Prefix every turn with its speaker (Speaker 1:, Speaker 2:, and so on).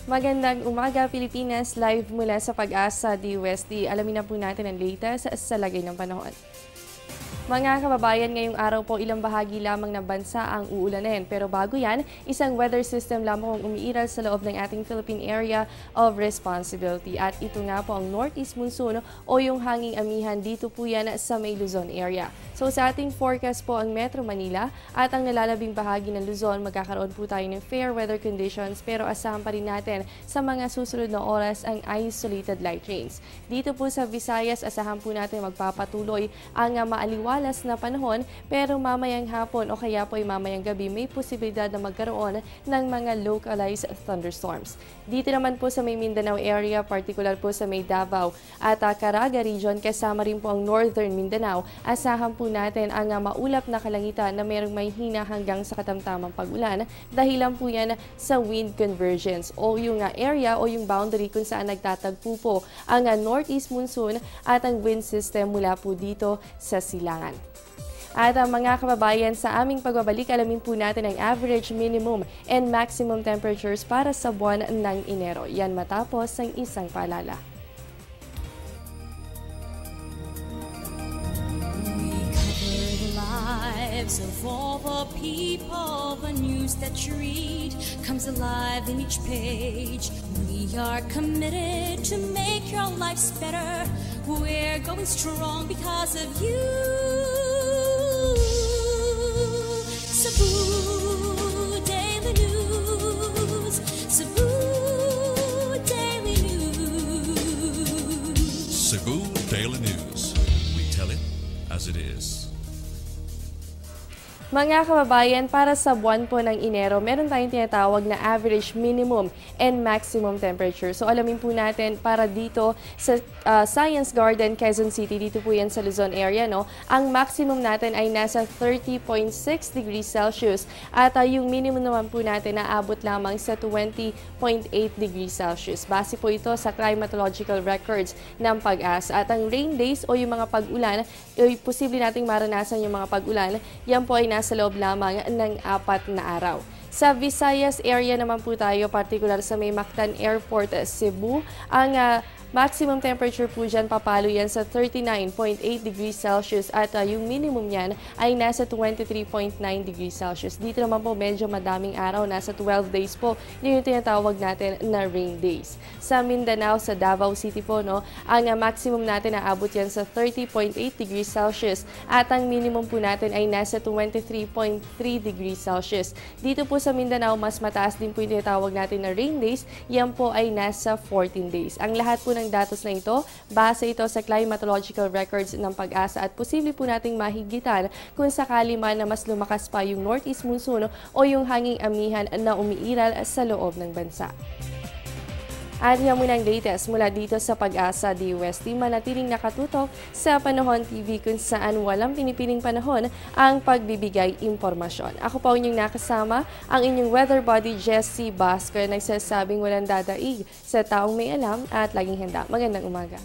Speaker 1: Magandang umaga, Pilipinas. Live mula sa Pag-asa DUST. Alamin na po natin ang latest sa lagay ng panahon. Mga kababayan, ngayong araw po ilang bahagi lamang ng bansa ang uulanin. Pero bago yan, isang weather system lamang ang umiiral sa loob ng ating Philippine Area of Responsibility. At ito nga po ang Northeast Monsoon o yung hanging amihan, dito po yan sa may Luzon area. So sa ating forecast po ang Metro Manila at ang nalalabing bahagi ng Luzon, magkakaroon po tayo ng fair weather conditions, pero asahan pa rin natin sa mga susunod na oras ang isolated light rains. Dito po sa Visayas, asahan po natin magpapatuloy ang maaliwalas na panahon, pero mamayang hapon o kaya po ay mamayang gabi may posibilidad na magkaroon ng mga localized thunderstorms. Dito naman po sa may Mindanao area, particular po sa may Davao at Caraga region, kasama rin po ang Northern Mindanao, asahan po natin ang maulap na kalangitan na mayroong may hina hanggang sa katamtamang pag-ulan, dahilan po yan sa wind convergence o yung area o yung boundary kung saan nagtatagpo po ang northeast monsoon at ang wind system mula po dito sa silangan. At mga kababayan, sa aming pagbabalik, alamin po natin ang average minimum and maximum temperatures para sa buwan ng Enero. Yan matapos ang isang paalala.
Speaker 2: Of all the people, the news that you read comes alive in each page. We are committed to make your lives better. We're going strong because of you. Cebu Daily News. Cebu Daily News.
Speaker 3: Cebu Daily News. We tell it as it is.
Speaker 1: Mga kababayan, para sa buwan po ng Enero, meron tayong tinatawag na average minimum and maximum temperature. So alamin po natin para dito sa Science Garden, Quezon City, dito po yan sa Luzon area, no? Ang maximum natin ay nasa 30.6 degrees Celsius at yung minimum naman po natin naabot lamang sa 20.8 degrees Celsius. Base po ito sa climatological records ng Pag-asa. At ang rain days o yung mga pag-ulan, posible nating maranasan yung mga pag-ulan, yan po ay nasa loob lamang ng 4 na araw. Sa Visayas area naman po tayo, particular sa may Mactan Airport, Cebu, ang maximum temperature po dyan papalo yan sa 39.8 degrees Celsius at yung minimum yan ay nasa 23.9 degrees Celsius. Dito naman po medyo madaming araw, nasa 12 days po, yun yung tinatawag natin na rain days. Sa Mindanao, sa Davao City po, no, ang maximum natin naabot yan sa 30.8 degrees Celsius at ang minimum po natin ay nasa 23.3 degrees Celsius. Dito po sa Mindanao, mas mataas din po yung tinatawag natin na rain days, yan po ay nasa 14 days. Ang lahat po ng datos na ito, base ito sa climatological records ng Pag-asa at posible po nating mahigitan kung sakali man na mas lumakas pa yung northeast monsoon o yung hanging amihan na umiiral sa loob ng bansa. At yan muna ang latest mula dito sa Pag-asa DUST. Manatiling nakatutok sa Panahon TV kung saan walang pinipiling panahon ang pagbibigay impormasyon. Ako po inyong nakasama, ang inyong weather body Jessie Basco, nagsasabing walang dadaig sa taong may alam at laging handa. Magandang umaga.